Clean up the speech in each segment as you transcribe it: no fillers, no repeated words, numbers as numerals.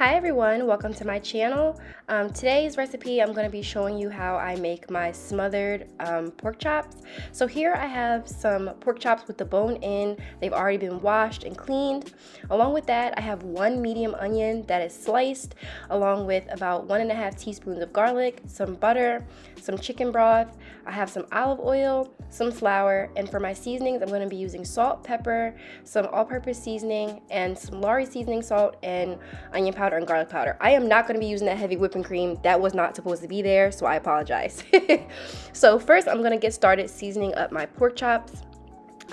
Hi everyone, welcome to my channel. Today's recipe I'm going to be showing you how I make my smothered pork chops. So here I have some pork chops with the bone in. They've already been washed and cleaned. Along with that I have one medium onion that is sliced, along with about 1.5 teaspoons of garlic, some butter, some chicken broth. I have some olive oil, some flour, and for my seasonings I'm going to be using salt, pepper, some all-purpose seasoning, and some Lawry seasoning salt and onion powder and garlic powder. I am not going to be using that heavy whipping cream. That was not supposed to be there, so I apologize. So first I'm going to get started seasoning up my pork chops.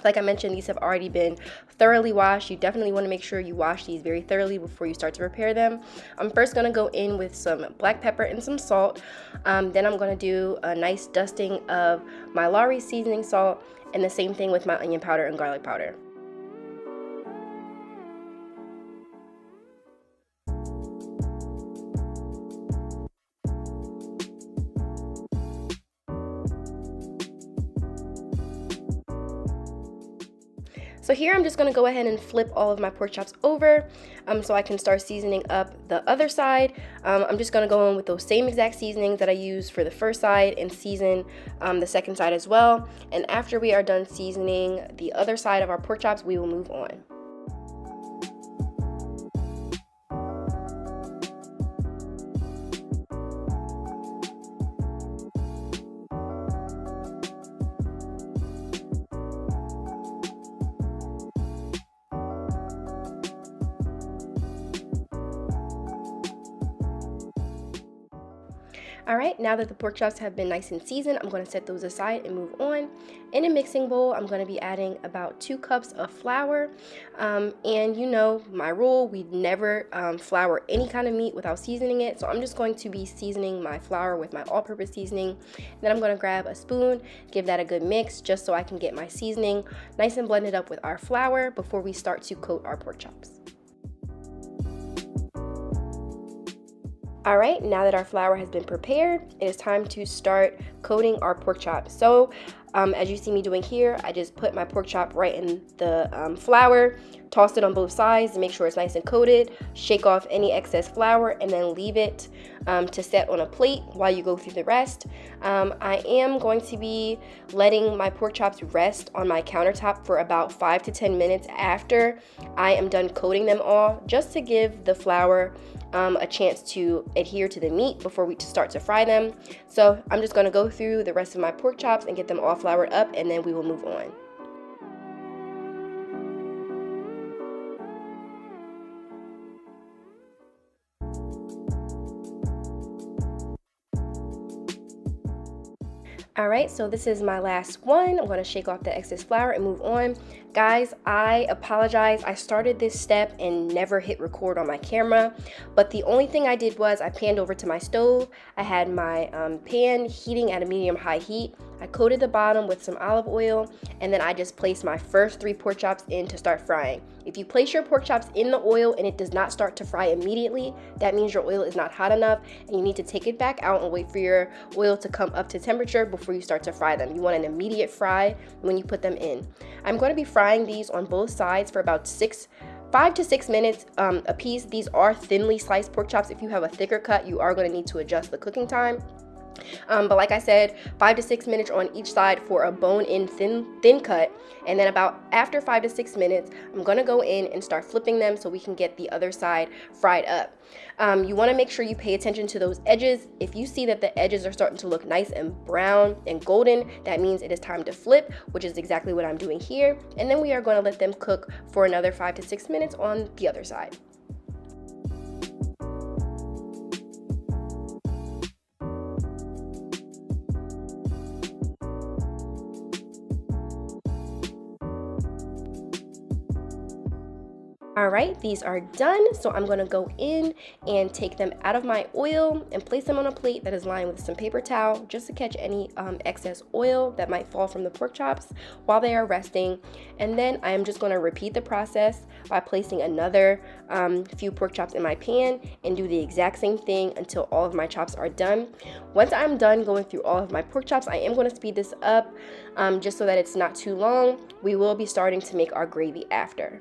Like I mentioned, these have already been thoroughly washed. You definitely want to make sure you wash these very thoroughly before you start to prepare them. I'm first going to go in with some black pepper and some salt. Then I'm going to do a nice dusting of my Lawry seasoning salt, and the same thing with my onion powder and garlic powder. So here I'm just going to go ahead and flip all of my pork chops over so I can start seasoning up the other side. I'm just going to go in with those same exact seasonings that I used for the first side and season the second side as well. And after we are done seasoning the other side of our pork chops, we will move on. Alright, now that the pork chops have been nice and seasoned, I'm going to set those aside and move on. In a mixing bowl, I'm going to be adding about 2 cups of flour. And you know my rule, we never flour any kind of meat without seasoning it. So I'm just going to be seasoning my flour with my all-purpose seasoning. Then I'm going to grab a spoon, give that a good mix just so I can get my seasoning nice and blended up with our flour before we start to coat our pork chops. Alright, now that our flour has been prepared, it is time to start coating our pork chops. So, as you see me doing here, I just put my pork chop right in the flour, tossed it on both sides to make sure it's nice and coated, shake off any excess flour, and then leave it to set on a plate while you go through the rest. I am going to be letting my pork chops rest on my countertop for about 5 to 10 minutes after I am done coating them all, just to give the flour a chance to adhere to the meat before we start to fry them. So I'm just going to go through the rest of my pork chops and get them all floured up, and then we will move on. Alright, so this is my last one. I'm going to shake off the excess flour and move on. Guys, I apologize. I started this step and never hit record on my camera, but the only thing I did was I panned over to my stove. I had my pan heating at a medium-high heat. I coated the bottom with some olive oil, and then I just placed my first 3 pork chops in to start frying. If you place your pork chops in the oil and it does not start to fry immediately, that means your oil is not hot enough, and you need to take it back out and wait for your oil to come up to temperature before you start to fry them. You want an immediate fry when you put them in. I'm going to be frying these on both sides for about 5 to 6 minutes a piece. These are thinly sliced pork chops. If you have a thicker cut, you are going to need to adjust the cooking time. But like I said, 5 to 6 minutes on each side for a bone-in thin cut, and then about after 5 to 6 minutes, I'm gonna go in and start flipping them so we can get the other side fried up. You want to make sure you pay attention to those edges. If you see that the edges are starting to look nice and brown and golden, that means it is time to flip, which is exactly what I'm doing here. And then we are going to let them cook for another 5 to 6 minutes on the other side. Alright, these are done, so I'm going to go in and take them out of my oil and place them on a plate that is lined with some paper towel just to catch any excess oil that might fall from the pork chops while they are resting. And then I am just going to repeat the process by placing another few pork chops in my pan and do the exact same thing until all of my chops are done. Once I'm done going through all of my pork chops, I am going to speed this up just so that it's not too long. We will be starting to make our gravy after.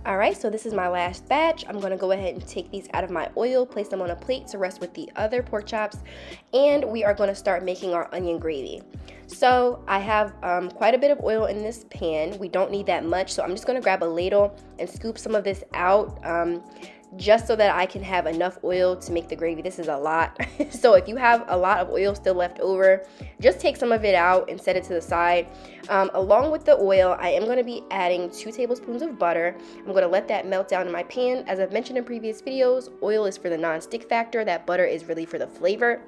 Alright, so this is my last batch. I'm going to go ahead and take these out of my oil, place them on a plate to rest with the other pork chops, and we are going to start making our onion gravy. So I have quite a bit of oil in this pan. We don't need that much, so I'm just going to grab a ladle and scoop some of this out, just so that I can have enough oil to make the gravy. This is a lot. So if you have a lot of oil still left over, just take some of it out and set it to the side. Along with the oil, I am going to be adding 2 tablespoons of butter. I'm going to let that melt down in my pan. As I've mentioned in previous videos, oil is for the non-stick factor. That butter is really for the flavor.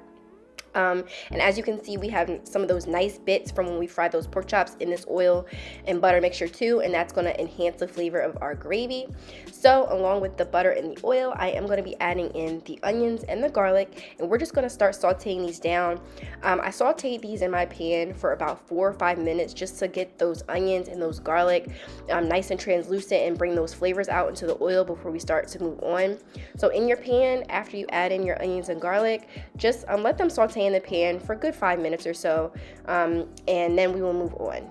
And as you can see, we have some of those nice bits from when we fried those pork chops in this oil and butter mixture too, and that's going to enhance the flavor of our gravy. So along with the butter and the oil, I am going to be adding in the onions and the garlic, and we're just going to start sauteing these down. I sauteed these in my pan for about 4 or 5 minutes just to get those onions and those garlic nice and translucent and bring those flavors out into the oil before we start to move on. So in your pan, after you add in your onions and garlic, just let them saute in the pan for a good 5 minutes or so, and then we will move on.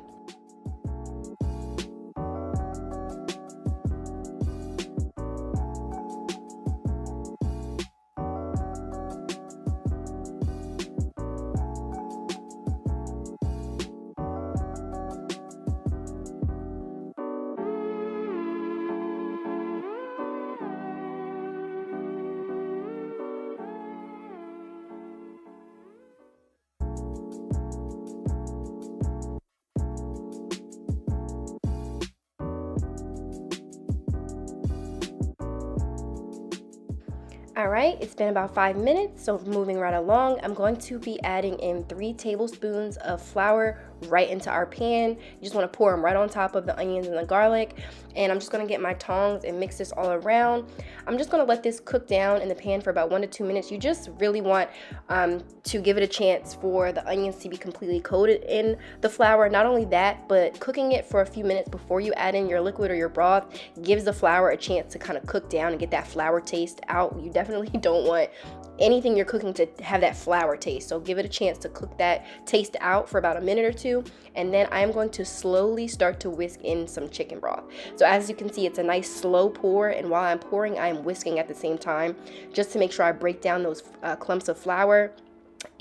Alright, it's been about 5 minutes, so moving right along, I'm going to be adding in 3 tablespoons of flour right into our pan. You just want to pour them right on top of the onions and the garlic, and I'm just going to get my tongs and mix this all around. I'm just going to let this cook down in the pan for about 1 to 2 minutes. You just really want to give it a chance for the onions to be completely coated in the flour. Not only that, but cooking it for a few minutes before you add in your liquid or your broth gives the flour a chance to kind of cook down and get that flour taste out. You definitely don't want anything you're cooking to have that flour taste, so give it a chance to cook that taste out for about a minute or two, and then I am going to slowly start to whisk in some chicken broth. So as you can see, it's a nice slow pour, and while I'm pouring, I'm whisking at the same time just to make sure I break down those clumps of flour.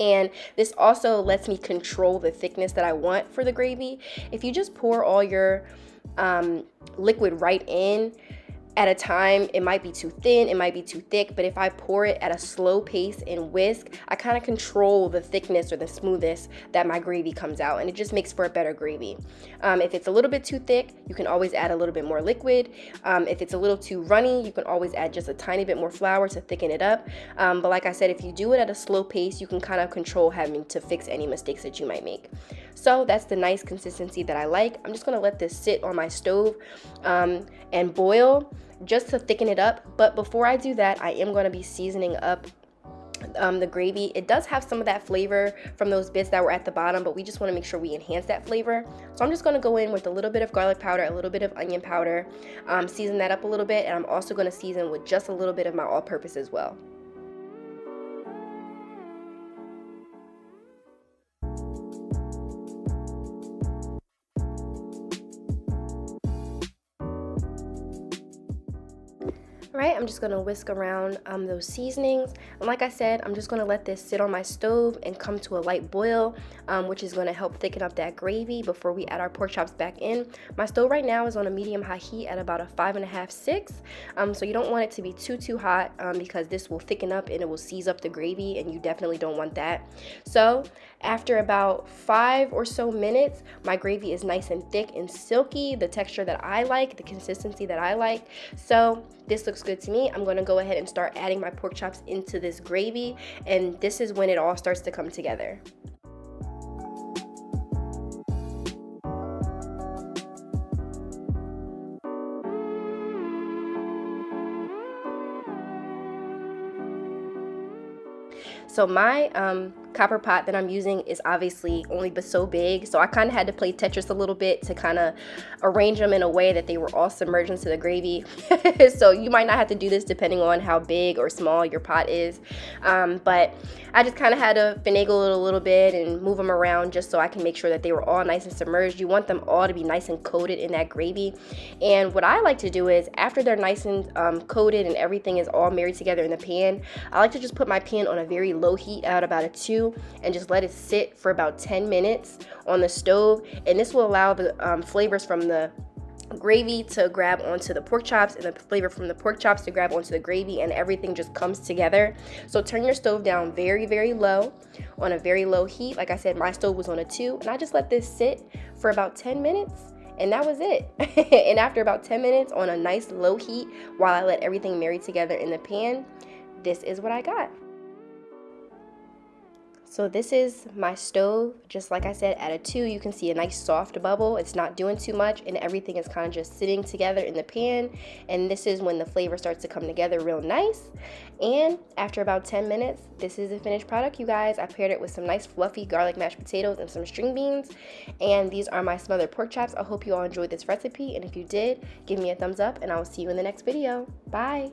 And this also lets me control the thickness that I want for the gravy. If you just pour all your liquid right in at a time, it might be too thin, it might be too thick, but if I pour it at a slow pace and whisk, I kind of control the thickness or the smoothness that my gravy comes out, and it just makes for a better gravy. If it's a little bit too thick, you can always add a little bit more liquid. If it's a little too runny, you can always add just a tiny bit more flour to thicken it up. But like I said, if you do it at a slow pace, you can kind of control having to fix any mistakes that you might make. So that's the nice consistency that I like. I'm just gonna let this sit on my stove and boil just to thicken it up. But before I do that, I am going to be seasoning up the gravy. It does have some of that flavor from those bits that were at the bottom, but we just want to make sure we enhance that flavor. So I'm just going to go in with a little bit of garlic powder, a little bit of onion powder, season that up a little bit, and I'm also going to season with just a little bit of my all-purpose as well. Right, I'm just going to whisk around those seasonings, and like I said, I'm just going to let this sit on my stove and come to a light boil, which is going to help thicken up that gravy before we add our pork chops back in. My stove right now is on a medium-high heat at about a 5.5, 6, so you don't want it to be too hot because this will thicken up and it will seize up the gravy, and you definitely don't want that. So after about 5 or so minutes, my gravy is nice and thick and silky, the texture that I like, the consistency that I like. So this looks good to me. I'm going to go ahead and start adding my pork chops into this gravy, and this is when it all starts to come together. So my copper pot that I'm using is obviously only but so big, so I kind of had to play Tetris a little bit to kind of arrange them in a way that they were all submerged into the gravy. So you might not have to do this depending on how big or small your pot is, but I just kind of had to finagle it a little bit and move them around just so I can make sure that they were all nice and submerged. You want them all to be nice and coated in that gravy. And what I like to do is, after they're nice and coated and everything is all married together in the pan, I like to just put my pan on a very low heat at about a 2 and just let it sit for about 10 minutes on the stove. And this will allow the flavors from the gravy to grab onto the pork chops and the flavor from the pork chops to grab onto the gravy, and everything just comes together. So turn your stove down very, very low on a very low heat. Like I said, my stove was on a 2, and I just let this sit for about 10 minutes. And that was it. And after about 10 minutes on a nice low heat, while I let everything marry together in the pan, this is what I got. So this is my stove, just like I said, at a 2. You can see a nice soft bubble. It's not doing too much, and everything is kind of just sitting together in the pan. And this is when the flavor starts to come together real nice. And after about 10 minutes, this is the finished product, you guys. I paired it with some nice fluffy garlic mashed potatoes and some string beans. And these are my smothered pork chops. I hope you all enjoyed this recipe, and if you did, give me a thumbs up, and I will see you in the next video. Bye.